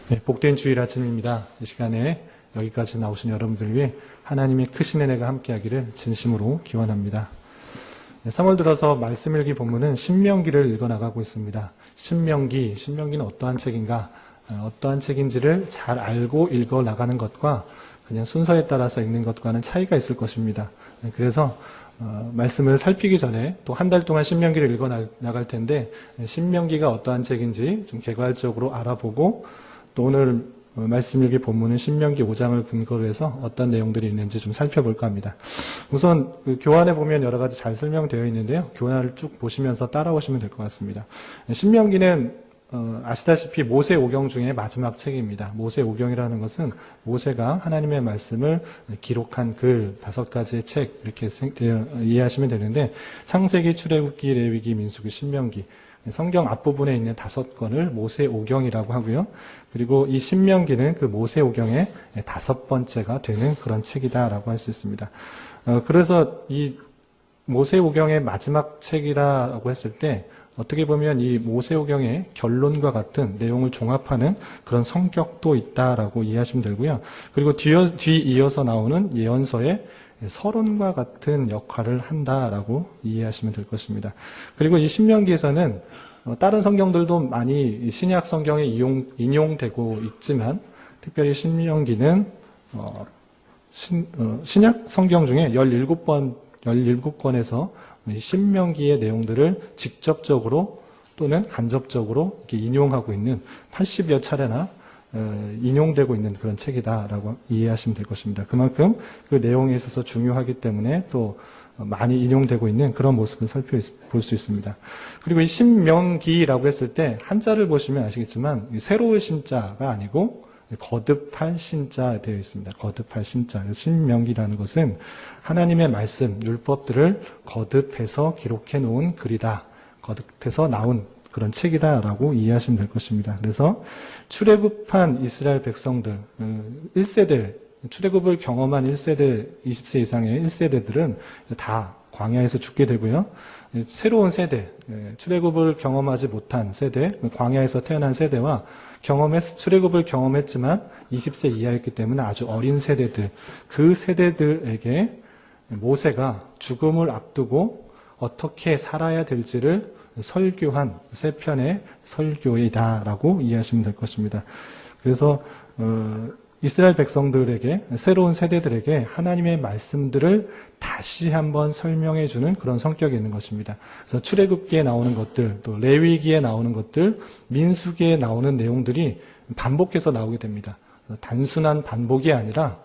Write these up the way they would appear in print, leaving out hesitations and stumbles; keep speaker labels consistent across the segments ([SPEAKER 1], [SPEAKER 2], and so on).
[SPEAKER 1] 네, 복된 주일 아침입니다. 이 시간에 여기까지 나오신 여러분들 위해 하나님의 크신 은혜가 함께하기를 진심으로 기원합니다. 3월 들어서 말씀 일기 본문은 신명기를 읽어나가고 있습니다. 신명기는 어떠한 책인가, 어떠한 책인지를 잘 알고 읽어나가는 것과 그냥 순서에 따라서 읽는 것과는 차이가 있을 것입니다. 그래서 말씀을 살피기 전에 또 한 달 동안 신명기를 읽어나갈 텐데 신명기가 어떠한 책인지 좀 개괄적으로 알아보고 또 오늘 말씀 일기 본문은 신명기 5장을 근거로 해서 어떤 내용들이 있는지 좀 살펴볼까 합니다. 우선 교환에 보면 여러 가지 잘 설명되어 있는데요. 교환을 쭉 보시면서 따라오시면 될 것 같습니다. 신명기는 아시다시피 모세 오경 중에 마지막 책입니다. 모세 오경이라는 것은 모세가 하나님의 말씀을 기록한 글 5가지의 책 이렇게 이해하시면 되는데 창세기, 출애굽기, 레위기, 민수기, 신명기 성경 앞부분에 있는 5권을 모세 오경이라고 하고요. 그리고 이 신명기는 그 모세 오경의 5번째가 되는 그런 책이다라고 할 수 있습니다. 그래서 이 모세 오경의 마지막 책이라고 했을 때 어떻게 보면 이 모세오경의 결론과 같은 내용을 종합하는 그런 성격도 있다라고 이해하시면 되고요. 그리고 뒤이어서 나오는 예언서의 서론과 같은 역할을 한다라고 이해하시면 될 것입니다. 그리고 이 신명기에서는 다른 성경들도 많이 신약 성경에 인용되고 있지만 특별히 신명기는 신약 성경 중에 17권에서 신명기의 내용들을 직접적으로 또는 간접적으로 이렇게 인용하고 있는 80여 차례나 인용되고 있는 그런 책이다라고 이해하시면 될 것입니다. 그만큼 그 내용에 있어서 중요하기 때문에 또 많이 인용되고 있는 그런 모습을 살펴볼 수 있습니다. 그리고 이 신명기라고 했을 때 한자를 보시면 아시겠지만 새로운 신자가 아니고 거듭할 신자 되어 있습니다. 거듭할 신자. 신명기라는 것은 하나님의 말씀, 율법들을 거듭해서 기록해 놓은 글이다. 거듭해서 나온 그런 책이다라고 이해하시면 될 것입니다. 그래서 출애굽한 이스라엘 백성들, 1세대, 출애굽을 경험한 1세대, 20세 이상의 1세대들은 다 광야에서 죽게 되고요. 새로운 세대, 출애굽을 경험하지 못한 세대, 광야에서 태어난 세대와 출애굽을 경험했지만 20세 이하였기 때문에 아주 어린 세대들, 그 세대들에게 모세가 죽음을 앞두고 어떻게 살아야 될지를 설교한 세 편의 설교이다라고 이해하시면 될 것입니다. 그래서 이스라엘 백성들에게, 새로운 세대들에게 하나님의 말씀들을 다시 한번 설명해 주는 그런 성격이 있는 것입니다. 그래서 출애굽기에 나오는 것들, 또 레위기에 나오는 것들, 민수기에 나오는 내용들이 반복해서 나오게 됩니다. 단순한 반복이 아니라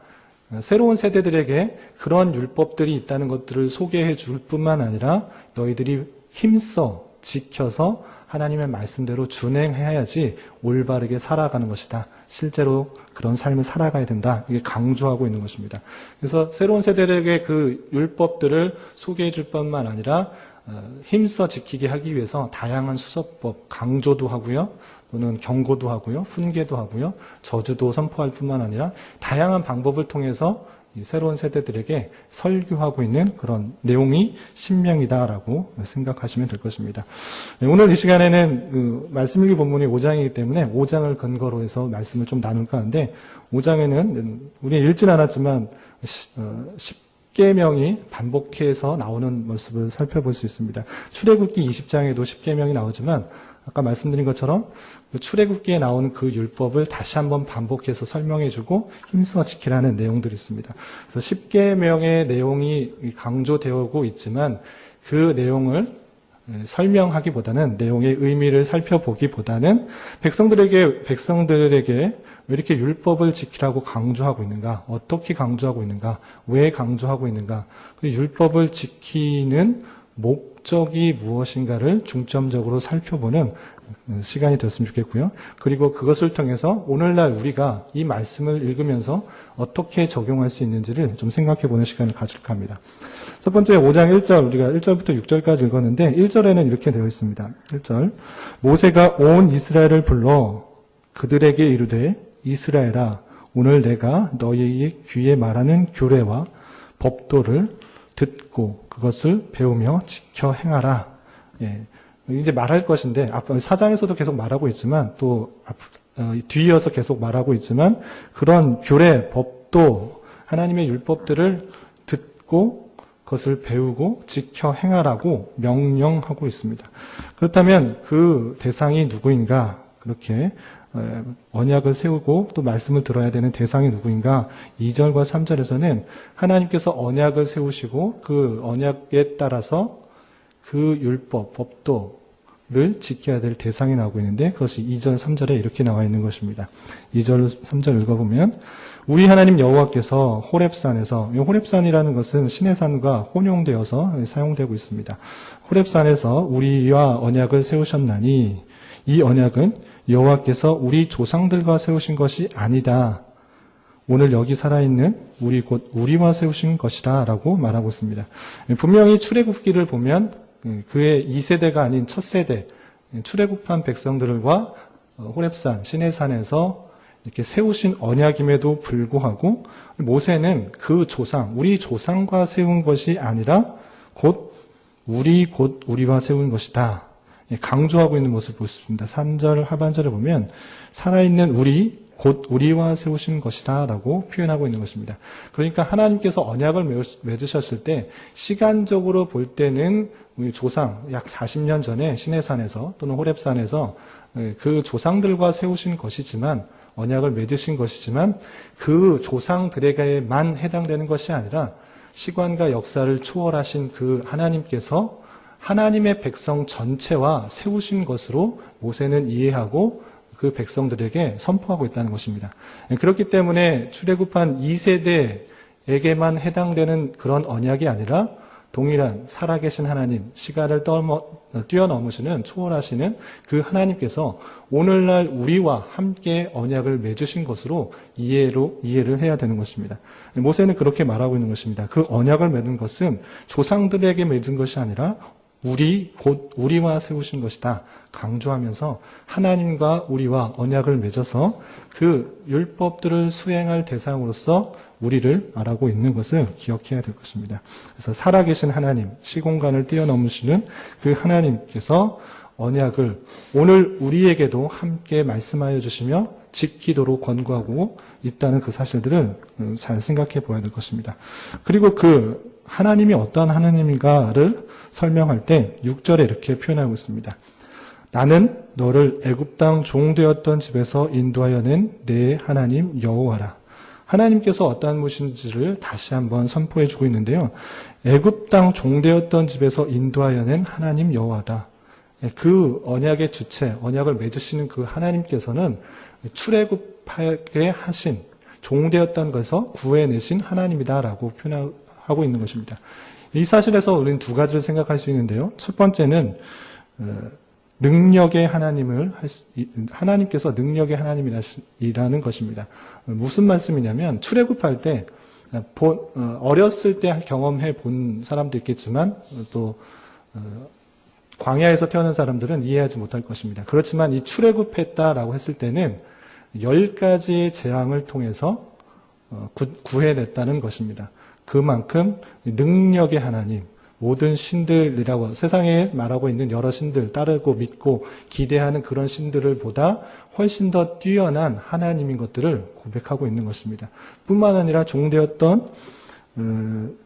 [SPEAKER 1] 새로운 세대들에게 그런 율법들이 있다는 것들을 소개해 줄 뿐만 아니라 너희들이 힘써 지켜서 하나님의 말씀대로 준행해야지 올바르게 살아가는 것이다. 실제로 그런 삶을 살아가야 된다. 이게 강조하고 있는 것입니다. 그래서 새로운 세대들에게 그 율법들을 소개해 줄 뿐만 아니라 힘써 지키게 하기 위해서 다양한 수서법, 강조도 하고요. 또는 경고도 하고요. 훈계도 하고요. 저주도 선포할 뿐만 아니라 다양한 방법을 통해서 이 새로운 세대들에게 설교하고 있는 그런 내용이 신명이다라고 생각하시면 될 것입니다. 오늘 이 시간에는 말씀 일기 본문이 5장이기 때문에 5장을 근거로 해서 말씀을 좀 나눌까 하는데 5장에는 우리 읽진 않았지만 10계명이 반복해서 나오는 모습을 살펴볼 수 있습니다. 출애굽기 20장에도 10계명이 나오지만 아까 말씀드린 것처럼 출애굽기에 나오는 그 율법을 다시 한번 반복해서 설명해주고 힘써 지키라는 내용들이 있습니다. 그래서 10계명의 내용이 강조되고 있지만 그 내용을 설명하기보다는 내용의 의미를 살펴보기보다는 백성들에게 왜 이렇게 율법을 지키라고 강조하고 있는가? 어떻게 강조하고 있는가? 왜 강조하고 있는가? 그 율법을 지키는 목적이 무엇인가를 중점적으로 살펴보는 시간이 되었으면 좋겠고요. 그리고 그것을 통해서 오늘날 우리가 이 말씀을 읽으면서 어떻게 적용할 수 있는지를 좀 생각해보는 시간을 가질까 합니다. 첫 번째 5장 1절, 우리가 1절부터 6절까지 읽었는데 1절에는 이렇게 되어 있습니다. 1절, 모세가 온 이스라엘을 불러 그들에게 이르되 이스라엘아, 오늘 내가 너희의 귀에 말하는 규례와 법도를 듣고 그것을 배우며 지켜 행하라. 예. 이제 말할 것인데, 4장에서도 계속 말하고 있지만, 또 뒤이어서 계속 말하고 있지만 그런 규례, 법도 하나님의 율법들을 듣고 그것을 배우고 지켜 행하라고 명령하고 있습니다. 그렇다면 그 대상이 누구인가? 그렇게 언약을 세우고 또 말씀을 들어야 되는 대상이 누구인가? 2절과 3절에서는 하나님께서 언약을 세우시고 그 언약에 따라서 그 율법, 법도를 지켜야 될 대상이 나오고 있는데 그것이 2절, 3절에 이렇게 나와 있는 것입니다. 2절, 3절 읽어보면 우리 하나님 여호와께서 호렙산에서, 이 호렙산이라는 것은 시내산과 혼용되어서 사용되고 있습니다. 호렙산에서 우리와 언약을 세우셨나니 이 언약은 여호와께서 우리 조상들과 세우신 것이 아니다. 오늘 여기 살아있는 우리 곧 우리와 세우신 것이다 라고 말하고 있습니다. 분명히 출애굽기를 보면 그의 2세대가 아닌 첫 세대 출애굽한 백성들과 호렙산, 시내산에서 이렇게 세우신 언약임에도 불구하고 모세는 그 조상, 우리 조상과 세운 것이 아니라 곧 우리와 세운 것이다. 강조하고 있는 모습을 볼 수 있습니다. 3절 하반절에 보면 살아있는 우리, 곧 우리와 세우신 것이다 라고 표현하고 있는 것입니다. 그러니까 하나님께서 언약을 맺으셨을 때 시간적으로 볼 때는 우리 조상 약 40년 전에 시내산에서 또는 호렙산에서 그 조상들과 세우신 것이지만 언약을 맺으신 것이지만 그 조상들에게만 해당되는 것이 아니라 시간과 역사를 초월하신 그 하나님께서 하나님의 백성 전체와 세우신 것으로 모세는 이해하고 그 백성들에게 선포하고 있다는 것입니다. 그렇기 때문에 출애굽한 2세대에게만 해당되는 그런 언약이 아니라 동일한 살아계신 하나님, 시간을 뛰어넘으시는 초월하시는 그 하나님께서 오늘날 우리와 함께 언약을 맺으신 것으로 이해를 해야 되는 것입니다. 모세는 그렇게 말하고 있는 것입니다. 그 언약을 맺은 것은 조상들에게 맺은 것이 아니라 곧 우리와 세우신 것이다. 강조하면서 하나님과 우리와 언약을 맺어서 그 율법들을 수행할 대상으로서 우리를 말하고 있는 것을 기억해야 될 것입니다. 그래서 살아계신 하나님, 시공간을 뛰어넘으시는 그 하나님께서 언약을 오늘 우리에게도 함께 말씀하여 주시며 지키도록 권고하고 있다는 그 사실들을 잘 생각해 보아야 될 것입니다. 그리고 그 하나님이 어떠한 하나님인가를 설명할 때 6절에 이렇게 표현하고 있습니다. 나는 너를 애굽 땅 종되었던 집에서 인도하여 낸 내 하나님 여호와라. 하나님께서 어떠한 분이신지를 다시 한번 선포해 주고 있는데요. 애굽 땅 종되었던 집에서 인도하여 낸 하나님 여호와다. 그 언약의 주체, 언약을 맺으시는 그 하나님께서는 출애굽하게 하신 종되었던 것에서 구해내신 하나님이다라고 표현하고 있는 것입니다. 이 사실에서 우리는 두 가지를 생각할 수 있는데요. 첫 번째는 능력의 하나님께서 능력의 하나님이라는 것입니다. 무슨 말씀이냐면 출애굽할 때 어렸을 때 경험해 본 사람도 있겠지만 또 광야에서 태어난 사람들은 이해하지 못할 것입니다. 그렇지만 이 출애굽했다라고 했을 때는 10가지의 재앙을 통해서 구해냈다는 것입니다. 그만큼 능력의 하나님, 모든 신들이라고 세상에 말하고 있는 여러 신들 따르고 믿고 기대하는 그런 신들을 보다 훨씬 더 뛰어난 하나님인 것들을 고백하고 있는 것입니다. 뿐만 아니라 종되었던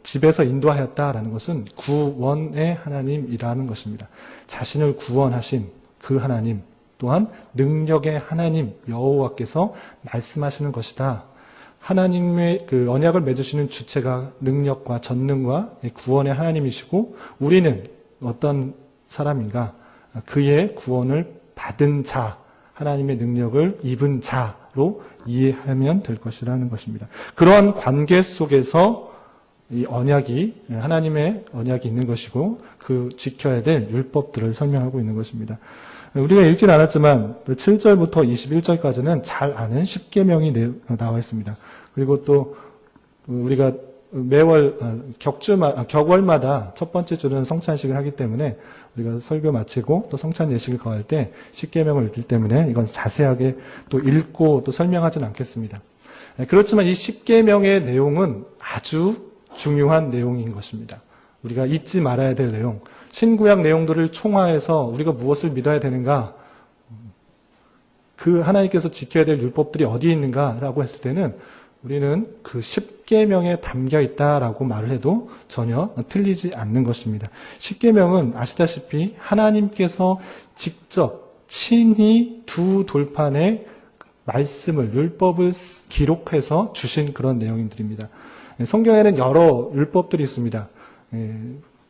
[SPEAKER 1] 집에서 인도하였다라는 것은 구원의 하나님이라는 것입니다. 자신을 구원하신 그 하나님 또한 능력의 하나님 여호와께서 말씀하시는 것이다. 하나님의 그 언약을 맺으시는 주체가 능력과 전능과 구원의 하나님이시고 우리는 어떤 사람인가? 그의 구원을 받은 자, 하나님의 능력을 입은 자로 이해하면 될 것이라는 것입니다. 그러한 관계 속에서 이 언약이 하나님의 언약이 있는 것이고 그 지켜야 될 율법들을 설명하고 있는 것입니다. 우리가 읽진 않았지만 7절부터 21절까지는 잘 아는 십계명이 나와 있습니다. 그리고 또 우리가 매월 격월마다 첫 번째 주는 성찬식을 하기 때문에 우리가 설교 마치고 또 성찬 예식을 거할 때 십계명을 읽기 때문에 이건 자세하게 또 읽고 또 설명하지는 않겠습니다. 그렇지만 이 십계명의 내용은 아주 중요한 내용인 것입니다. 우리가 잊지 말아야 될 내용, 신구약 내용들을 총화해서 우리가 무엇을 믿어야 되는가? 그 하나님께서 지켜야 될 율법들이 어디에 있는가라고 했을 때는 우리는 그 10계명에 담겨 있다라고 말을 해도 전혀 틀리지 않는 것입니다. 10계명은 아시다시피 하나님께서 직접 친히 두 돌판에 말씀을, 율법을 기록해서 주신 그런 내용들입니다. 성경에는 여러 율법들이 있습니다.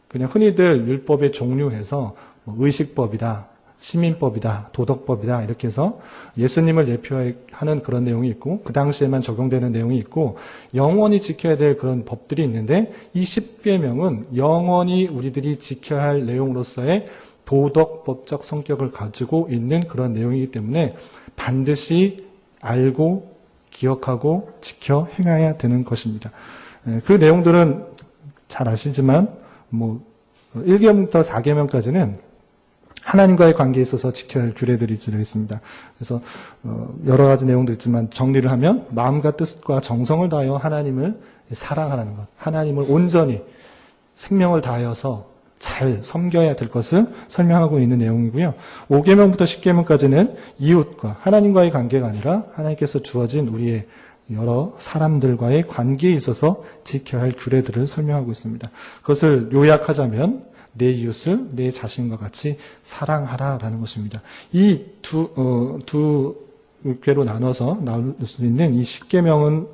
[SPEAKER 1] 그냥 흔히들 율법의 종류해서 의식법이다, 시민법이다, 도덕법이다 이렇게 해서 예수님을 예표하는 그런 내용이 있고 그 당시에만 적용되는 내용이 있고 영원히 지켜야 될 그런 법들이 있는데 이 10계명은 영원히 우리들이 지켜야 할 내용으로서의 도덕법적 성격을 가지고 있는 그런 내용이기 때문에 반드시 알고 기억하고 지켜 행해야 되는 것입니다. 그 내용들은 잘 아시지만 1계명부터 4계명까지는 하나님과의 관계에 있어서 지켜야 할 규례들이 들어 있습니다. 그래서 여러 가지 내용도 있지만 정리를 하면 마음과 뜻과 정성을 다하여 하나님을 사랑하라는 것, 하나님을 온전히 생명을 다하여서 잘 섬겨야 될 것을 설명하고 있는 내용이고요. 5계명부터 10계명까지는 이웃과 하나님과의 관계가 아니라 하나님께서 주어진 우리의 여러 사람들과의 관계에 있어서 지켜야 할 규례들을 설명하고 있습니다. 그것을 요약하자면 내 이웃을 내 자신과 같이 사랑하라라는 것입니다. 이 두 궤로 나눠서 나올 수 있는 이 10계명은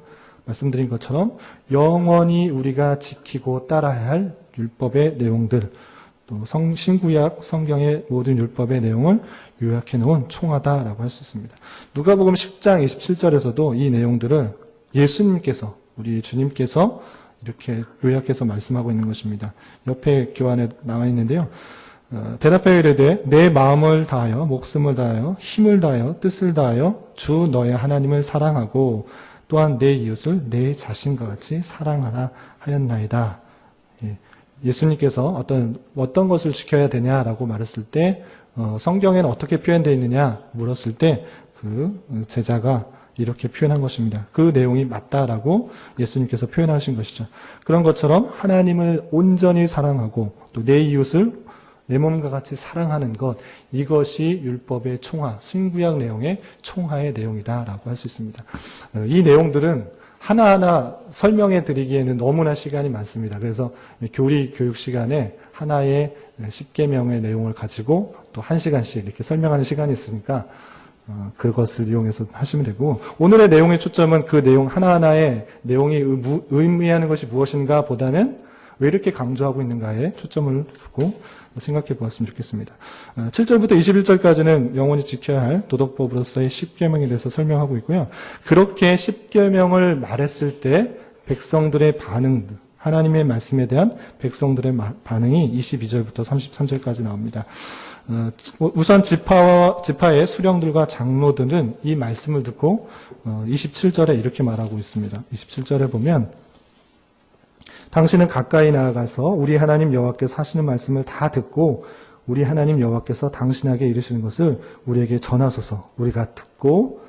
[SPEAKER 1] 말씀드린 것처럼 영원히 우리가 지키고 따라야 할 율법의 내용들, 또 신구약 성경의 모든 율법의 내용을 요약해 놓은 총하다라고 할 수 있습니다. 누가복음 10장 27절에서도 이 내용들을 예수님께서, 우리 주님께서 이렇게 요약해서 말씀하고 있는 것입니다. 옆에 교환에 나와 있는데요. 대답하여 이르되 내 마음을 다하여 목숨을 다하여 힘을 다하여 뜻을 다하여 주 너의 하나님을 사랑하고 또한 내 이웃을 내 자신과 같이 사랑하라 하였나이다. 예수님께서 어떤 것을 지켜야 되냐라고 말했을 때 성경에는 어떻게 표현되어 있느냐 물었을 때 그 제자가 이렇게 표현한 것입니다. 그 내용이 맞다라고 예수님께서 표현하신 것이죠. 그런 것처럼 하나님을 온전히 사랑하고 또 내 이웃을 내 몸과 같이 사랑하는 것, 이것이 율법의 총화, 신구약 내용의 총화의 내용이다라고 할 수 있습니다. 이 내용들은 하나하나 설명해 드리기에는 너무나 시간이 많습니다. 그래서 교리 교육 시간에 하나의 10계명의 내용을 가지고 또 1시간씩 이렇게 설명하는 시간이 있으니까 그것을 이용해서 하시면 되고, 오늘의 내용의 초점은 그 내용 하나하나의 내용이 의미하는 것이 무엇인가 보다는 왜 이렇게 강조하고 있는가에 초점을 두고 생각해 보았으면 좋겠습니다. 7절부터 21절까지는 영원히 지켜야 할 도덕법으로서의 10계명에 대해서 설명하고 있고요. 그렇게 10계명을 말했을 때 백성들의 반응, 하나님의 말씀에 대한 백성들의 반응이 22절부터 33절까지 나옵니다. 우선 지파의 수령들과 장로들은 이 말씀을 듣고 27절에 이렇게 말하고 있습니다. 27절에 보면 당신은 가까이 나아가서 우리 하나님 여호와께서 하시는 말씀을 다 듣고 우리 하나님 여호와께서 당신에게 이르시는 것을 우리에게 전하소서. 우리가 듣고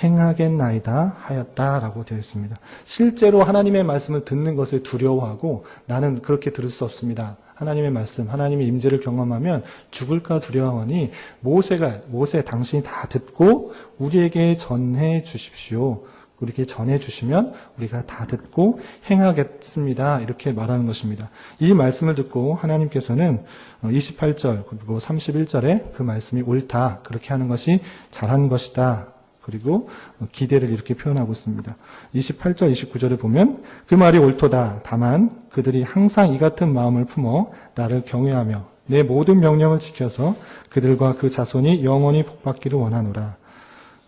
[SPEAKER 1] 행하겠나이다 하였다라고 되어 있습니다. 실제로 하나님의 말씀을 듣는 것을 두려워하고 나는 그렇게 들을 수 없습니다. 하나님의 말씀, 하나님의 임재를 경험하면 죽을까 두려워하니 모세 당신이 다 듣고 우리에게 전해 주십시오. 우리에게 전해 주시면 우리가 다 듣고 행하겠습니다. 이렇게 말하는 것입니다. 이 말씀을 듣고 하나님께서는 28절 그리고 31절에 그 말씀이 옳다. 그렇게 하는 것이 잘한 것이다. 그리고 기대를 이렇게 표현하고 있습니다. 28절, 29절에 보면 그 말이 옳도다. 다만 그들이 항상 이 같은 마음을 품어 나를 경외하며 내 모든 명령을 지켜서 그들과 그 자손이 영원히 복받기를 원하노라.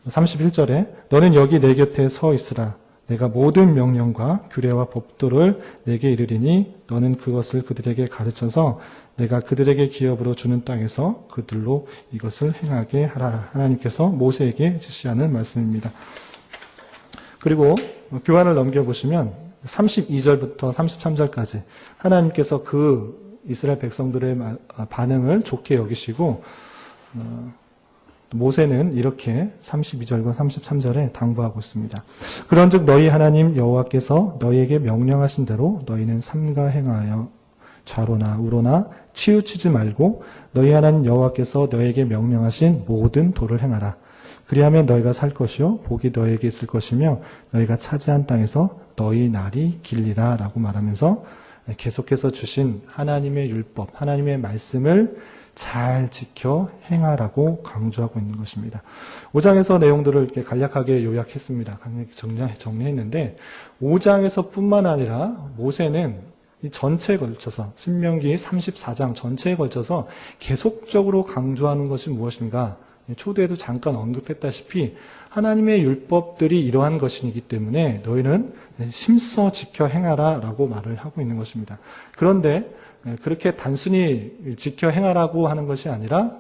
[SPEAKER 1] 31절에 너는 여기 내 곁에 서 있으라. 내가 모든 명령과 규례와 법도를 내게 이르리니 너는 그것을 그들에게 가르쳐서 내가 그들에게 기업으로 주는 땅에서 그들로 이것을 행하게 하라. 하나님께서 모세에게 지시하는 말씀입니다. 그리고 교환을 넘겨보시면 32절부터 33절까지 하나님께서 그 이스라엘 백성들의 반응을 좋게 여기시고 모세는 이렇게 32절과 33절에 당부하고 있습니다. 그런즉 너희 하나님 여호와께서 너희에게 명령하신 대로 너희는 삼가 행하여 좌로나 우로나 치우치지 말고 너희 하나님 여호와께서 너희에게 명령하신 모든 도를 행하라. 그리하면 너희가 살 것이요 복이 너희에게 있을 것이며 너희가 차지한 땅에서 너희 날이 길리라 라고 말하면서 계속해서 주신 하나님의 율법, 하나님의 말씀을 잘 지켜 행하라고 강조하고 있는 것입니다. 5장에서 내용들을 이렇게 간략하게 요약했습니다. 정리했는데 5장에서 뿐만 아니라 모세는 이 전체에 걸쳐서 신명기 34장 전체에 걸쳐서 계속적으로 강조하는 것이 무엇인가? 초대에도 잠깐 언급했다시피 하나님의 율법들이 이러한 것이기 때문에 너희는 심써 지켜 행하라 라고 말을 하고 있는 것입니다. 그런데 그렇게 단순히 지켜 행하라고 하는 것이 아니라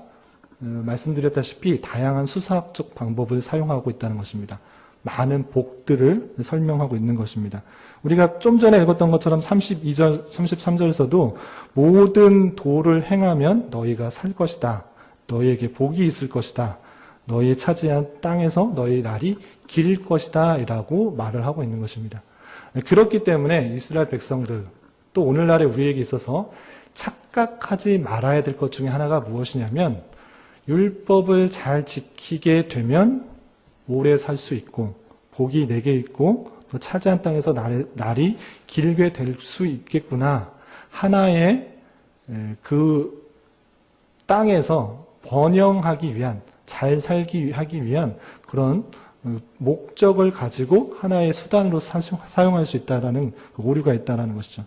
[SPEAKER 1] 말씀드렸다시피 다양한 수사학적 방법을 사용하고 있다는 것입니다. 많은 복들을 설명하고 있는 것입니다. 우리가 좀 전에 읽었던 것처럼 32절, 33절에서도 모든 도를 행하면 너희가 살 것이다. 너희에게 복이 있을 것이다. 너희 차지한 땅에서 너희 날이 길 것이다. 이라고 말을 하고 있는 것입니다. 그렇기 때문에 이스라엘 백성들, 또 오늘날의 우리에게 있어서 착각하지 말아야 될 것 중에 하나가 무엇이냐면 율법을 잘 지키게 되면 오래 살 수 있고 복이 내게 있고 또 차지한 땅에서 날이 길게 될 수 있겠구나. 하나의 그 땅에서 번영하기 위한, 잘 살기 하기 위한 그런 목적을 가지고 하나의 수단으로 사용할 수 있다라는 오류가 있다라는 것이죠.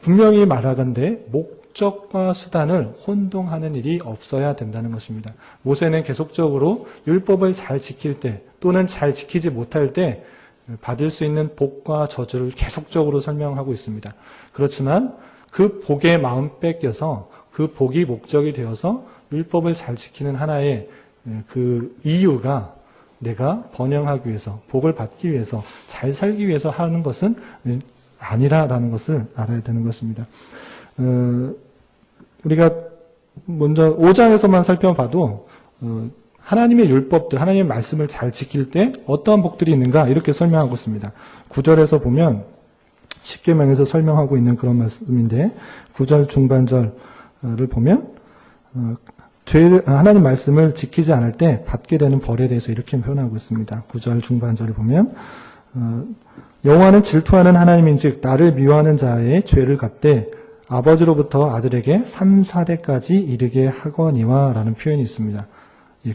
[SPEAKER 1] 분명히 말하건대 목적과 수단을 혼동하는 일이 없어야 된다는 것입니다. 모세는 계속적으로 율법을 잘 지킬 때 또는 잘 지키지 못할 때 받을 수 있는 복과 저주를 계속적으로 설명하고 있습니다. 그렇지만 그 복에 마음 뺏겨서 그 복이 목적이 되어서 율법을 잘 지키는 하나의 그 이유가 내가 번영하기 위해서, 복을 받기 위해서, 잘 살기 위해서 하는 것은 아니라라는 것을 알아야 되는 것입니다. 우리가 먼저 5장에서만 살펴봐도 하나님의 율법들, 하나님의 말씀을 잘 지킬 때 어떠한 복들이 있는가 이렇게 설명하고 있습니다. 9절에서 보면 십계명에서 설명하고 있는 그런 말씀인데 9절 중반절을 보면 하나님 말씀을 지키지 않을 때 받게 되는 벌에 대해서 이렇게 표현하고 있습니다. 9절 중반절을 보면 여호와는 질투하는 하나님인즉 나를 미워하는 자의 죄를 갚되 아버지로부터 아들에게 3, 4대까지 이르게 하거니와 라는 표현이 있습니다.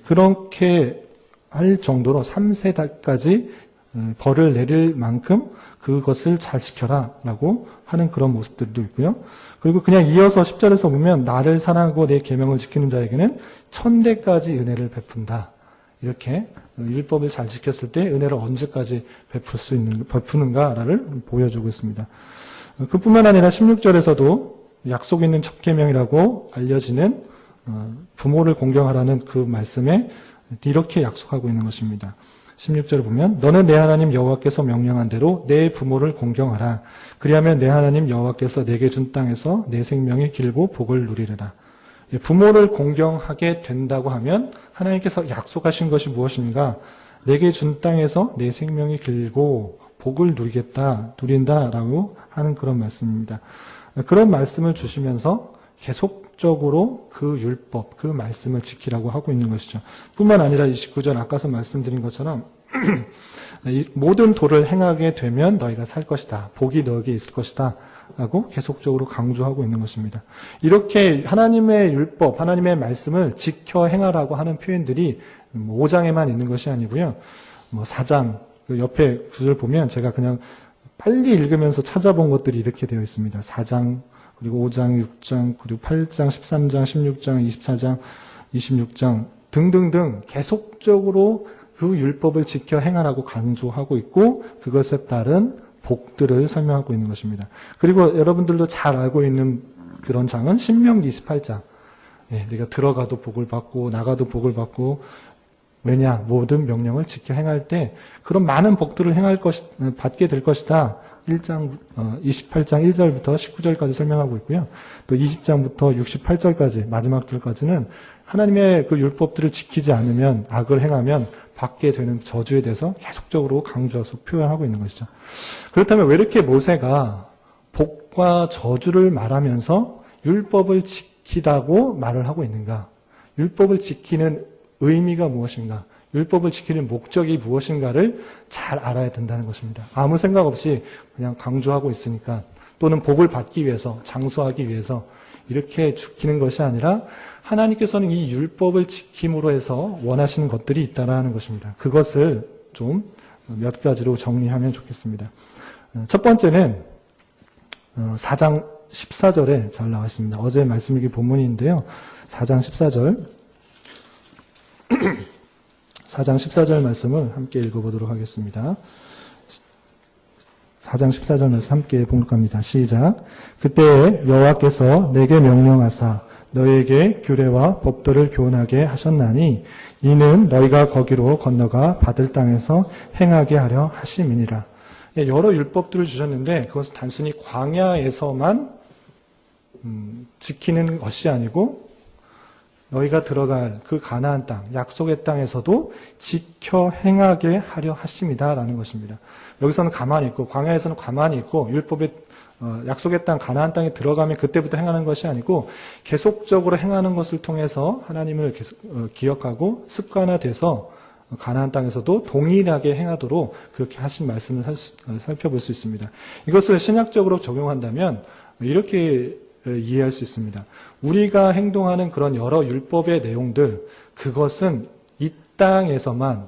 [SPEAKER 1] 그렇게 할 정도로 3세대까지 벌을 내릴 만큼 그것을 잘 지켜라 라고 하는 그런 모습들도 있고요. 그리고 그냥 이어서 10절에서 보면 나를 사랑하고 내 계명을 지키는 자에게는 1000대까지 은혜를 베푼다. 이렇게 율법을 잘 지켰을 때 은혜를 언제까지 베푸는가를 보여주고 있습니다. 그뿐만 아니라 16절에서도 약속 있는 첫 계명이라고 알려지는 부모를 공경하라는 그 말씀에 이렇게 약속하고 있는 것입니다. 16절을 보면 너는 내 하나님 여호와께서 명령한 대로 내 부모를 공경하라. 그리하면 내 하나님 여호와께서 내게 준 땅에서 내 생명이 길고 복을 누리리라. 부모를 공경하게 된다고 하면 하나님께서 약속하신 것이 무엇인가? 내게 준 땅에서 내 생명이 길고 복을 누린다라고 하는 그런 말씀입니다. 그런 말씀을 주시면서 계속적으로 그 율법, 그 말씀을 지키라고 하고 있는 것이죠. 뿐만 아니라 29절 아까서 말씀드린 것처럼 모든 도를 행하게 되면 너희가 살 것이다. 복이 너에게 있을 것이다. 라고 계속적으로 강조하고 있는 것입니다. 이렇게 하나님의 율법, 하나님의 말씀을 지켜 행하라고 하는 표현들이 5장에만 있는 것이 아니고요. 4장, 그 옆에 구절 보면 제가 그냥 빨리 읽으면서 찾아본 것들이 이렇게 되어 있습니다. 4장, 그리고 5장, 6장, 그리고 8장, 13장, 16장, 24장, 26장 등등등 계속적으로 그 율법을 지켜 행하라고 강조하고 있고 그것에 따른 복들을 설명하고 있는 것입니다. 그리고 여러분들도 잘 알고 있는 그런 장은 신명기 28장. 네가 들어가도 복을 받고 나가도 복을 받고 왜냐 모든 명령을 지켜 행할 때 그런 많은 복들을 받게 될 것이다. 1장 28장 1절부터 19절까지 설명하고 있고요. 또 20장부터 68절까지 마지막 절까지는 하나님의 그 율법들을 지키지 않으면 악을 행하면 받게 되는 저주에 대해서 계속적으로 강조해서 표현하고 있는 것이죠. 그렇다면 왜 이렇게 모세가 복과 저주를 말하면서 율법을 지키다고 말을 하고 있는가? 율법을 지키는 의미가 무엇인가? 율법을 지키는 목적이 무엇인가를 잘 알아야 된다는 것입니다. 아무 생각 없이 그냥 강조하고 있으니까, 또는 복을 받기 위해서, 장수하기 위해서 이렇게 지키는 것이 아니라 하나님께서는 이 율법을 지킴으로 해서 원하시는 것들이 있다라는 것입니다. 그것을 좀 몇 가지로 정리하면 좋겠습니다. 첫 번째는 4장 14절에 잘 나와 있습니다. 어제 말씀이기 본문인데요. 4장 14절 4장 14절 말씀을 함께 읽어보도록 하겠습니다. 4장 14절 말씀 함께 봉독합니다. 시작. 그때에 여호와께서 내게 명령하사 너희에게 규례와 법도를 교훈하게 하셨나니 이는 너희가 거기로 건너가 받을 땅에서 행하게 하려 하심이니라. 여러 율법들을 주셨는데 그것은 단순히 광야에서만 지키는 것이 아니고 너희가 들어갈 그 가나안 땅, 약속의 땅에서도 지켜 행하게 하려 하심이다라는 것입니다. 여기서는 가만히 있고 광야에서는 가만히 있고 율법의 약속의 땅 가나안 땅에 들어가면 그때부터 행하는 것이 아니고 계속적으로 행하는 것을 통해서 하나님을 계속 기억하고 습관화돼서 가나안 땅에서도 동일하게 행하도록 그렇게 하신 말씀을 살펴볼 수 있습니다. 이것을 신약적으로 적용한다면 이렇게 이해할 수 있습니다. 우리가 행동하는 그런 여러 율법의 내용들, 그것은 이 땅에서만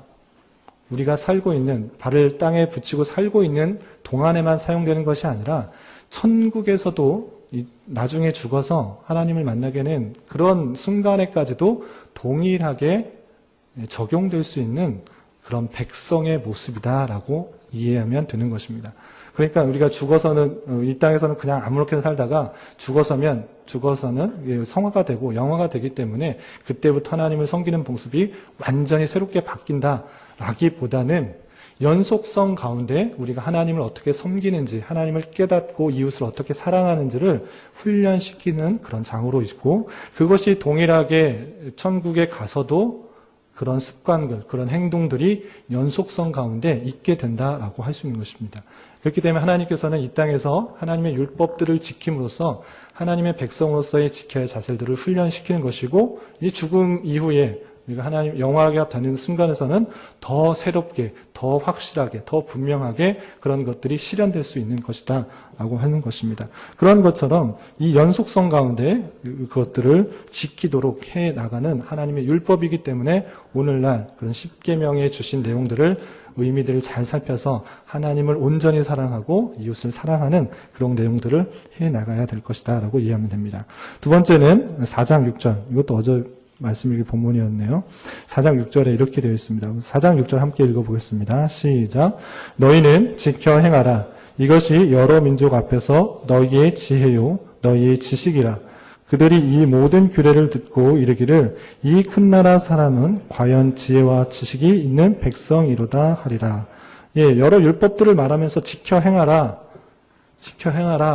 [SPEAKER 1] 우리가 살고 있는, 발을 땅에 붙이고 살고 있는 동안에만 사용되는 것이 아니라 천국에서도 나중에 죽어서 하나님을 만나게 된 그런 순간에까지도 동일하게 적용될 수 있는 그런 백성의 모습이다라고 이해하면 되는 것입니다. 그러니까 우리가 죽어서는 이 땅에서는 그냥 아무렇게나 살다가 죽어서는 성화가 되고 영화가 되기 때문에 그때부터 하나님을 섬기는 모습이 완전히 새롭게 바뀐다라기보다는 연속성 가운데 우리가 하나님을 어떻게 섬기는지, 하나님을 깨닫고 이웃을 어떻게 사랑하는지를 훈련시키는 그런 장으로 있고, 그것이 동일하게 천국에 가서도 그런 습관들, 그런 행동들이 연속성 가운데 있게 된다라고 할 수 있는 것입니다. 그렇기 때문에 하나님께서는 이 땅에서 하나님의 율법들을 지킴으로써 하나님의 백성으로서의 지켜야 할 자세들을 훈련시키는 것이고, 이 죽음 이후에 우리가 하나님 영화가 되는 순간에서는 더 새롭게, 더 확실하게, 더 분명하게 그런 것들이 실현될 수 있는 것이다 라고 하는 것입니다. 그런 것처럼 이 연속성 가운데 그것들을 지키도록 해나가는 하나님의 율법이기 때문에 오늘날 그런 십계명에 주신 내용들을 의미들을 잘 살펴서 하나님을 온전히 사랑하고 이웃을 사랑하는 그런 내용들을 해나가야 될 것이다 라고 이해하면 됩니다. 두 번째는 4장 6절, 이것도 어제 말씀이 본문이었네요. 4장 6절에 이렇게 되어 있습니다. 4장 6절 함께 읽어보겠습니다. 시작. 너희는 지켜 행하라. 이것이 여러 민족 앞에서 너희의 지혜요 너희의 지식이라. 그들이 이 모든 규례를 듣고 이르기를 이 큰 나라 사람은 과연 지혜와 지식이 있는 백성이로다 하리라. 예, 여러 율법들을 말하면서 지켜 행하라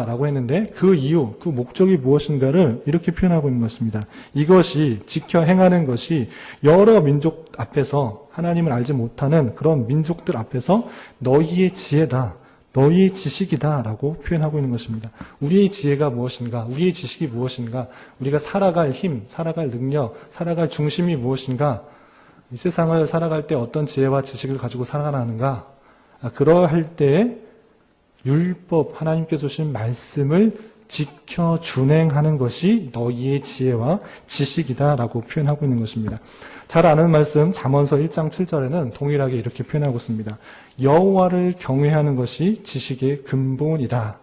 [SPEAKER 1] 라고 했는데 그 이유, 그 목적이 무엇인가를 이렇게 표현하고 있는 것입니다. 이것이 지켜 행하는 것이 여러 민족 앞에서 하나님을 알지 못하는 그런 민족들 앞에서 너희의 지혜다, 너희의 지식이다 라고 표현하고 있는 것입니다. 우리의 지혜가 무엇인가, 우리의 지식이 무엇인가, 우리가 살아갈 힘, 살아갈 능력, 살아갈 중심이 무엇인가, 이 세상을 살아갈 때 어떤 지혜와 지식을 가지고 살아가는가, 그러할 때에 율법, 하나님께서 주신 말씀을 지켜 준행하는 것이 너희의 지혜와 지식이다라고 표현하고 있는 것입니다. 잘 아는 말씀 잠언서 1장 7절에는 동일하게 이렇게 표현하고 있습니다. 여호와를 경외하는 것이 지식의 근본이다.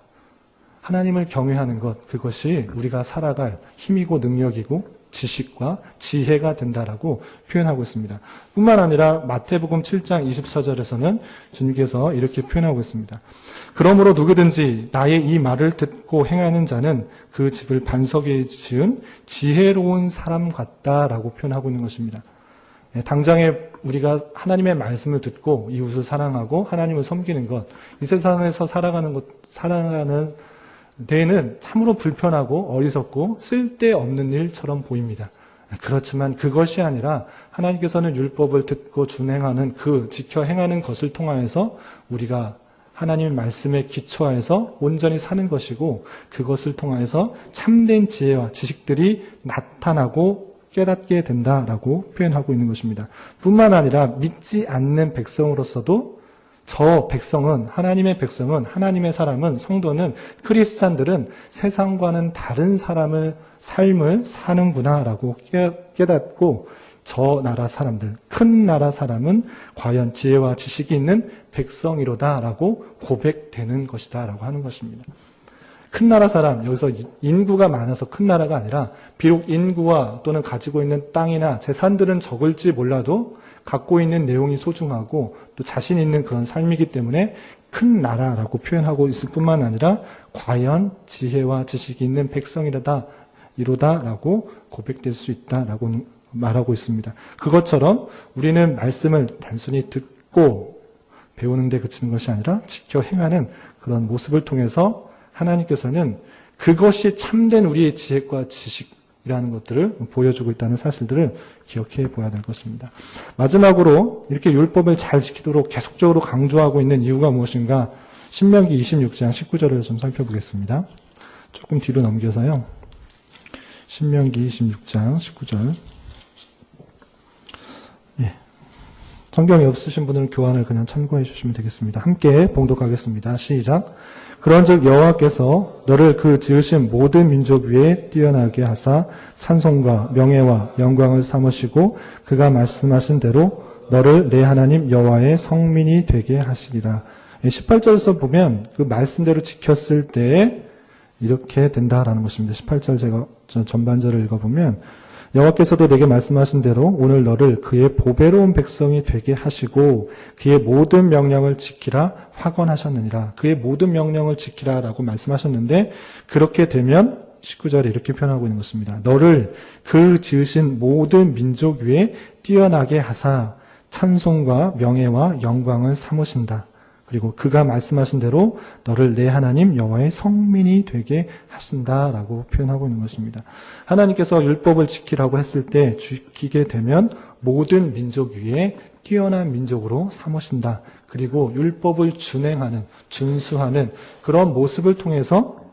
[SPEAKER 1] 하나님을 경외하는 것, 그것이 우리가 살아갈 힘이고 능력이고 지식과 지혜가 된다라고 표현하고 있습니다. 뿐만 아니라 마태복음 7장 24절에서는 주님께서 이렇게 표현하고 있습니다. 그러므로 누구든지 나의 이 말을 듣고 행하는 자는 그 집을 반석에 지은 지혜로운 사람 같다라고 표현하고 있는 것입니다. 당장에 우리가 하나님의 말씀을 듣고 이웃을 사랑하고 하나님을 섬기는 것, 이 세상에서 살아가는 데에는 참으로 불편하고 어리석고 쓸데없는 일처럼 보입니다. 그렇지만 그것이 아니라 하나님께서는 율법을 듣고 준행하는 그 지켜 행하는 것을 통하여서 우리가 하나님의 말씀에 기초하여서 온전히 사는 것이고, 그것을 통하여서 참된 지혜와 지식들이 나타나고 깨닫게 된다라고 표현하고 있는 것입니다. 뿐만 아니라 믿지 않는 백성으로서도 저 백성은, 하나님의 백성은, 하나님의 사람은, 성도는, 크리스찬들은 세상과는 다른 삶을 사는구나라고 깨닫고 저 나라 사람들, 큰 나라 사람은 과연 지혜와 지식이 있는 백성이로다라고 고백되는 것이다라고 하는 것입니다. 큰 나라 사람, 여기서 인구가 많아서 큰 나라가 아니라 비록 인구와 또는 가지고 있는 땅이나 재산들은 적을지 몰라도 갖고 있는 내용이 소중하고 또 자신 있는 그런 삶이기 때문에 큰 나라라고 표현하고 있을 뿐만 아니라 과연 지혜와 지식이 있는 백성이로다라고 고백될 수 있다라고 말하고 있습니다. 그것처럼 우리는 말씀을 단순히 듣고 배우는 데 그치는 것이 아니라 지켜 행하는 그런 모습을 통해서 하나님께서는 그것이 참된 우리의 지혜과 지식이라는 것들을 보여주고 있다는 사실들을 기억해 보아야 될 것입니다. 마지막으로 이렇게 율법을 잘 지키도록 계속적으로 강조하고 있는 이유가 무엇인가? 신명기 26장 19절을 좀 살펴보겠습니다. 조금 뒤로 넘겨서요. 신명기 26장 19절. 성경이 없으신 분들은 교환을 그냥 참고해 주시면 되겠습니다. 함께 봉독하겠습니다. 시작. 그런즉 여호와께서 너를 그 지으신 모든 민족 위에 뛰어나게 하사 찬송과 명예와 영광을 삼으시고 그가 말씀하신 대로 너를 내 하나님 여호와의 성민이 되게 하시리라. 18절에서 보면 그 말씀대로 지켰을 때에 이렇게 된다라는 것입니다. 18절 제가 전반절을 읽어보면 여호와께서도 내게 말씀하신 대로 오늘 너를 그의 보배로운 백성이 되게 하시고 그의 모든 명령을 지키라 확언하셨느니라. 그의 모든 명령을 지키라라고 말씀하셨는데 그렇게 되면 19절에 이렇게 표현하고 있는 것입니다. 너를 그 지으신 모든 민족 위에 뛰어나게 하사 찬송과 명예와 영광을 삼으신다. 그리고 그가 말씀하신 대로 너를 내 하나님 여호와의 성민이 되게 하신다라고 표현하고 있는 것입니다. 하나님께서 율법을 지키라고 했을 때 지키게 되면 모든 민족 위에 뛰어난 민족으로 삼으신다. 그리고 율법을 준수하는 그런 모습을 통해서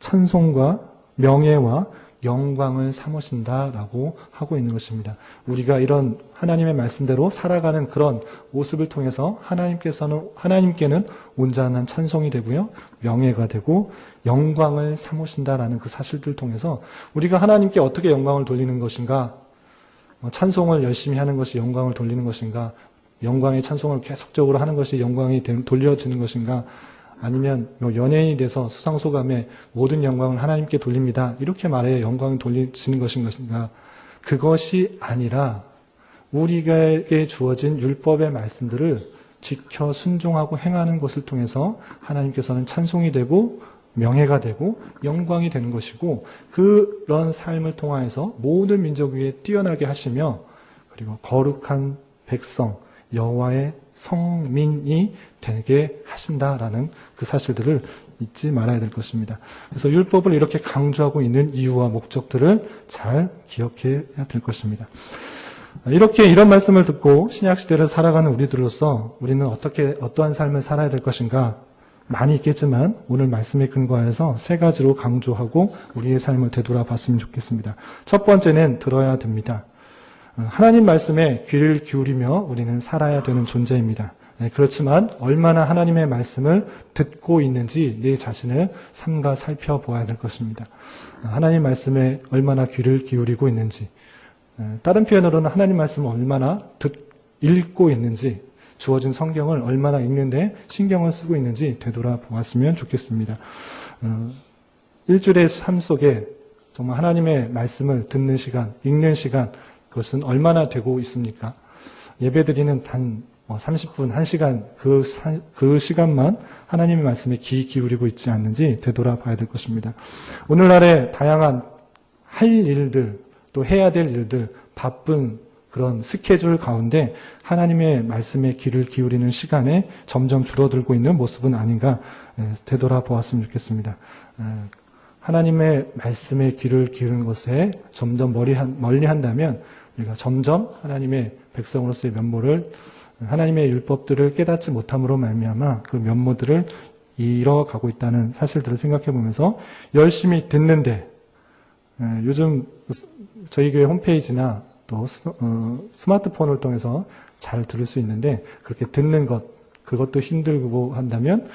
[SPEAKER 1] 찬송과 명예와 영광을 삼으신다라고 하고 있는 것입니다. 우리가 이런 하나님의 말씀대로 살아가는 그런 모습을 통해서 하나님께는 온전한 찬송이 되고요, 명예가 되고 영광을 삼으신다라는 그 사실들을 통해서 우리가 하나님께 어떻게 영광을 돌리는 것인가, 찬송을 열심히 하는 것이 영광을 돌리는 것인가, 영광의 찬송을 계속적으로 하는 것이 영광이 돌려지는 것인가, 아니면 연예인이 돼서 수상소감에 모든 영광을 하나님께 돌립니다. 이렇게 말해야 영광을 돌리시는 것인가? 그것이 아니라 우리에게 주어진 율법의 말씀들을 지켜 순종하고 행하는 것을 통해서 하나님께서는 찬송이 되고 명예가 되고 영광이 되는 것이고, 그런 삶을 통하여서 모든 민족 위에 뛰어나게 하시며 그리고 거룩한 백성 여호와의 성민이 되게 하신다라는 그 사실들을 잊지 말아야 될 것입니다. 그래서 율법을 이렇게 강조하고 있는 이유와 목적들을 잘 기억해야 될 것입니다. 이렇게 이런 말씀을 듣고 신약시대를 살아가는 우리들로서 우리는 어떠한 삶을 살아야 될 것인가 많이 있겠지만 오늘 말씀에 근거해서 세 가지로 강조하고 우리의 삶을 되돌아봤으면 좋겠습니다. 첫 번째는 들어야 됩니다. 하나님 말씀에 귀를 기울이며 우리는 살아야 되는 존재입니다. 그렇지만 얼마나 하나님의 말씀을 듣고 있는지 내 자신을 삼가 살펴보아야 될 것입니다. 하나님 말씀에 얼마나 귀를 기울이고 있는지, 다른 표현으로는 하나님 말씀을 얼마나 읽고 있는지, 주어진 성경을 얼마나 읽는데 신경을 쓰고 있는지 되돌아보았으면 좋겠습니다. 일주일의 삶 속에 정말 하나님의 말씀을 듣는 시간, 읽는 시간, 그것은 얼마나 되고 있습니까? 예배드리는 단 30분, 1시간 그 시간만 하나님의 말씀에 귀 기울이고 있지 않는지 되돌아봐야 될 것입니다. 오늘날의 다양한 할 일들, 또 해야 될 일들, 바쁜 그런 스케줄 가운데 하나님의 말씀에 귀를 기울이는 시간에 점점 줄어들고 있는 모습은 아닌가 되돌아보았으면 좋겠습니다. 하나님의 말씀에 귀를 기울이는 것에 점점 멀리한다면 우리가 점점 하나님의 백성으로서의 면모를, 하나님의 율법들을 깨닫지 못함으로 말미암아 그 면모들을 잃어가고 있다는 사실들을 생각해 보면서 열심히 듣는데 요즘 저희 교회 홈페이지나 또 스마트폰을 통해서 잘 들을 수 있는데 그렇게 듣는 것, 그것도 힘들고 한다면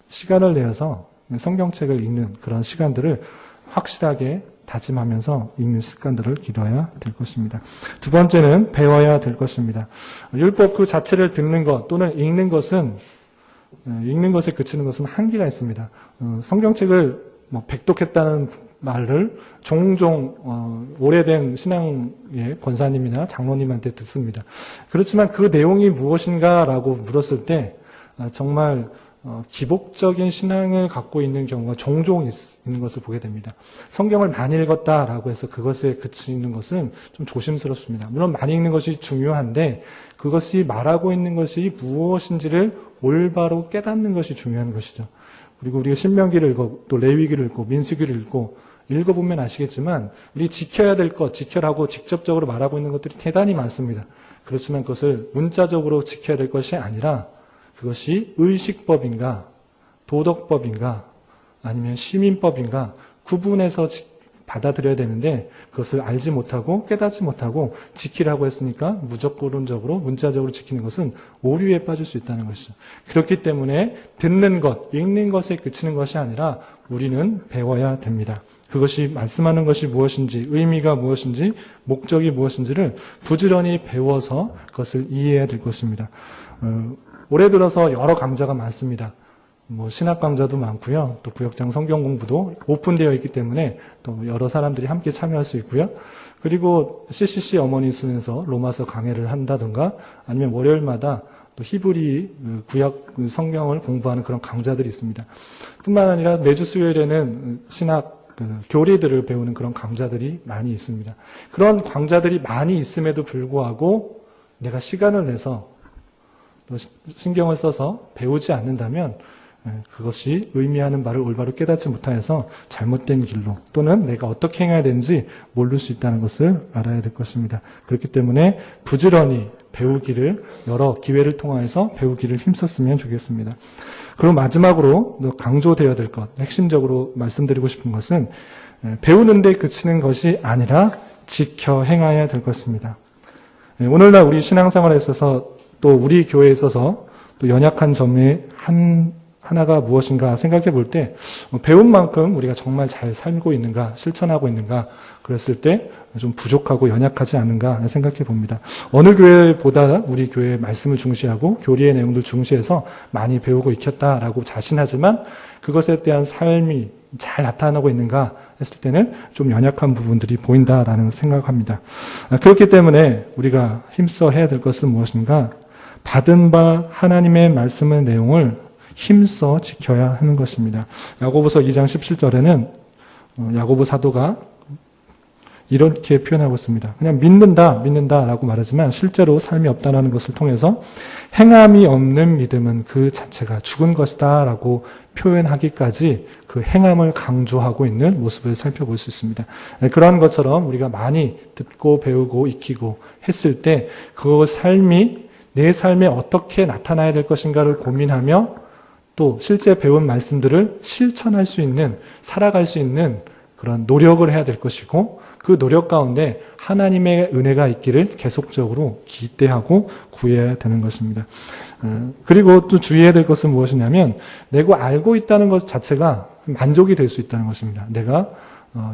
[SPEAKER 1] 시간을 내어서 성경책을 읽는 그런 시간들을 확실하게 다짐하면서 읽는 습관들을 기르어야 될 것입니다. 두 번째는 배워야 될 것입니다. 율법 그 자체를 듣는 것 또는 읽는 것에 그치는 것은 한계가 있습니다. 성경책을 백독했다는 말을 종종 오래된 신앙의 권사님이나 장로님한테 듣습니다. 그렇지만 그 내용이 무엇인가라고 물었을 때 정말 기복적인 신앙을 갖고 있는 경우가 종종 있는 것을 보게 됩니다. 성경을 많이 읽었다라고 해서 그것에 그치는 것은 좀 조심스럽습니다. 물론 많이 읽는 것이 중요한데 그것이 말하고 있는 것이 무엇인지를 올바로 깨닫는 것이 중요한 것이죠. 그리고 우리가 신명기를 읽고 또 레위기를 읽고 민수기를 읽고 읽어보면 아시겠지만 우리 지켜야 될 것, 지켜라고 직접적으로 말하고 있는 것들이 대단히 많습니다. 그렇지만 그것을 문자적으로 지켜야 될 것이 아니라 그것이 의식법인가, 도덕법인가, 아니면 시민법인가 구분해서 받아들여야 되는데 그것을 알지 못하고 깨닫지 못하고 지키라고 했으니까 무조건적으로 문자적으로 지키는 것은 오류에 빠질 수 있다는 것이죠. 그렇기 때문에 듣는 것, 읽는 것에 그치는 것이 아니라 우리는 배워야 됩니다. 그것이 말씀하는 것이 무엇인지, 의미가 무엇인지, 목적이 무엇인지를 부지런히 배워서 그것을 이해해야 될 것입니다. 올해 들어서 여러 강좌가 많습니다. 신학 강좌도 많고요. 또 구역장 성경 공부도 오픈되어 있기 때문에 또 여러 사람들이 함께 참여할 수 있고요. 그리고 CCC 어머니 순에서 로마서 강해를 한다든가 아니면 월요일마다 또 히브리 구약 성경을 공부하는 그런 강좌들이 있습니다. 뿐만 아니라 매주 수요일에는 신학 교리들을 배우는 그런 강좌들이 많이 있습니다. 그런 강좌들이 많이 있음에도 불구하고 내가 시간을 내서 또 신경을 써서 배우지 않는다면 그것이 의미하는 바를 올바로 깨닫지 못하여서 잘못된 길로 또는 내가 어떻게 행해야 되는지 모를 수 있다는 것을 알아야 될 것입니다. 그렇기 때문에 부지런히 배우기를 여러 기회를 통해서 배우기를 힘썼으면 좋겠습니다. 그리고 마지막으로 강조되어야 될 것, 핵심적으로 말씀드리고 싶은 것은 배우는 데 그치는 것이 아니라 지켜 행해야 될 것입니다. 오늘날 우리 신앙생활에 있어서 또 우리 교회에 있어서 또 연약한 점이 하나가 무엇인가 생각해 볼 때 배운 만큼 우리가 정말 잘 살고 있는가 실천하고 있는가 그랬을 때 좀 부족하고 연약하지 않은가 생각해 봅니다. 어느 교회보다 우리 교회의 말씀을 중시하고 교리의 내용들 중시해서 많이 배우고 익혔다라고 자신하지만 그것에 대한 삶이 잘 나타나고 있는가 했을 때는 좀 연약한 부분들이 보인다라는 생각합니다. 그렇기 때문에 우리가 힘써 해야 될 것은 무엇인가? 받은 바 하나님의 말씀의 내용을 힘써 지켜야 하는 것입니다. 야고보서 2장 17절에는 야고보 사도가 이렇게 표현하고 있습니다. 그냥 믿는다라고 말하지만 실제로 삶이 없다는 것을 통해서 행함이 없는 믿음은 그 자체가 죽은 것이다 라고 표현하기까지 그 행함을 강조하고 있는 모습을 살펴볼 수 있습니다. 그러한 것처럼 우리가 많이 듣고 배우고 익히고 했을 때 그 삶이 내 삶에 어떻게 나타나야 될 것인가를 고민하며 또 실제 배운 말씀들을 실천할 수 있는, 살아갈 수 있는 그런 노력을 해야 될 것이고 그 노력 가운데 하나님의 은혜가 있기를 계속적으로 기대하고 구해야 되는 것입니다. 그리고 또 주의해야 될 것은 무엇이냐면 내가 알고 있다는 것 자체가 만족이 될 수 있다는 것입니다. 내가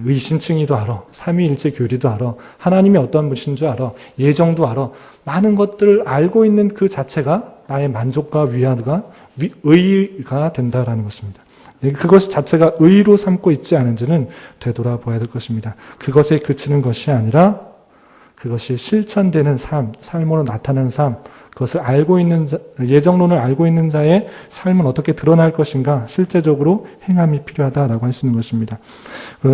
[SPEAKER 1] 의신칭의도 알아, 삼위일체 교리도 알아, 하나님이 어떤 분이신 줄 알아, 예정도 알아, 많은 것들을 알고 있는 그 자체가 나의 만족과 위안과 의의가 된다라는 것입니다. 그것 자체가 의로 삼고 있지 않은지는 되돌아봐야 될 것입니다. 그것에 그치는 것이 아니라 그것이 실천되는 삶, 삶으로 나타나는 삶, 그것을 알고 있는 자, 예정론을 알고 있는 자의 삶은 어떻게 드러날 것인가 실제적으로 행함이 필요하다라고 할 수 있는 것입니다.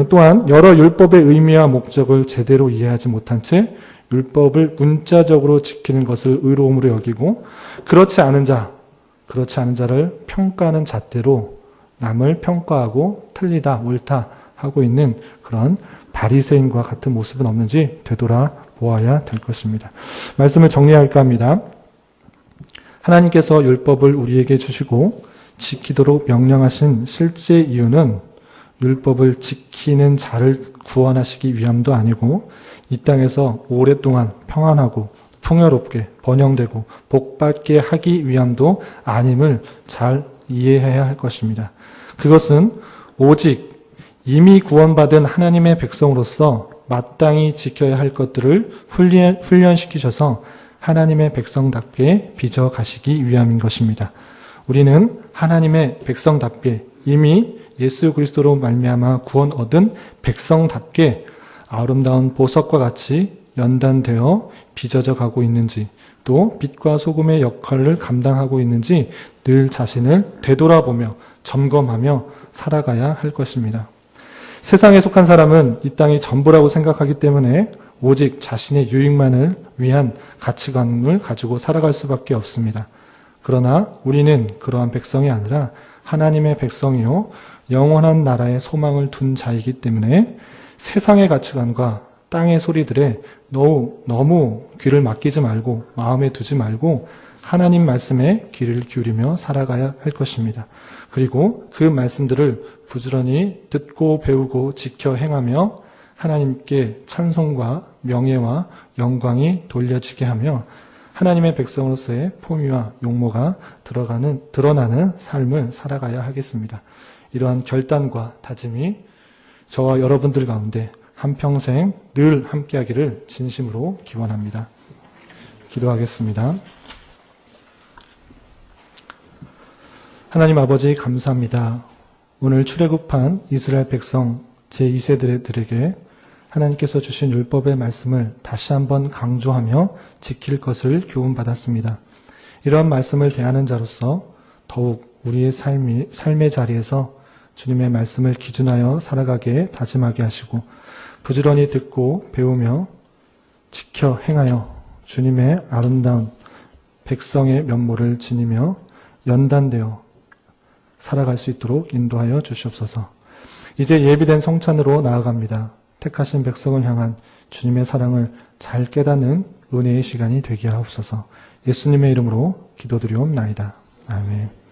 [SPEAKER 1] 또한 여러 율법의 의미와 목적을 제대로 이해하지 못한 채 율법을 문자적으로 지키는 것을 의로움으로 여기고 그렇지 않은 자를 평가하는 잣대로 남을 평가하고 틀리다, 옳다 하고 있는 그런 바리새인과 같은 모습은 없는지 되돌아보아야 될 것입니다. 말씀을 정리할까 합니다. 하나님께서 율법을 우리에게 주시고 지키도록 명령하신 실제 이유는 율법을 지키는 자를 구원하시기 위함도 아니고 이 땅에서 오랫동안 평안하고 풍요롭게 번영되고 복받게 하기 위함도 아님을 잘 이해해야 할 것입니다. 그것은 오직 이미 구원받은 하나님의 백성으로서 마땅히 지켜야 할 것들을 훈련시키셔서 하나님의 백성답게 빚어가시기 위함인 것입니다. 우리는 하나님의 백성답게 이미 예수 그리스도로 말미암아 구원 얻은 백성답게 아름다운 보석과 같이 연단되어 빚어져 가고 있는지, 또 빛과 소금의 역할을 감당하고 있는지 늘 자신을 되돌아보며 점검하며 살아가야 할 것입니다. 세상에 속한 사람은 이 땅이 전부라고 생각하기 때문에 오직 자신의 유익만을 위한 가치관을 가지고 살아갈 수밖에 없습니다. 그러나 우리는 그러한 백성이 아니라 하나님의 백성이요 영원한 나라의 소망을 둔 자이기 때문에 세상의 가치관과 땅의 소리들에 너무 귀를 맡기지 말고 마음에 두지 말고 하나님 말씀에 귀를 기울이며 살아가야 할 것입니다. 그리고 그 말씀들을 부지런히 듣고 배우고 지켜 행하며 하나님께 찬송과 명예와 영광이 돌려지게 하며 하나님의 백성으로서의 품위와 용모가 드러나는 삶을 살아가야 하겠습니다. 이러한 결단과 다짐이 저와 여러분들 가운데 한평생 늘 함께하기를 진심으로 기원합니다. 기도하겠습니다. 하나님 아버지 감사합니다. 오늘 출애굽한 이스라엘 백성 제2세대들에게 하나님께서 주신 율법의 말씀을 다시 한번 강조하며 지킬 것을 교훈받았습니다. 이런 말씀을 대하는 자로서 더욱 우리의 삶의 자리에서 주님의 말씀을 기준하여 살아가게 다짐하게 하시고 부지런히 듣고 배우며 지켜 행하여 주님의 아름다운 백성의 면모를 지니며 연단되어 살아갈 수 있도록 인도하여 주시옵소서. 이제 예비된 성찬으로 나아갑니다. 택하신 백성을 향한 주님의 사랑을 잘 깨닫는 은혜의 시간이 되게 하옵소서. 예수님의 이름으로 기도드리옵나이다. 아멘.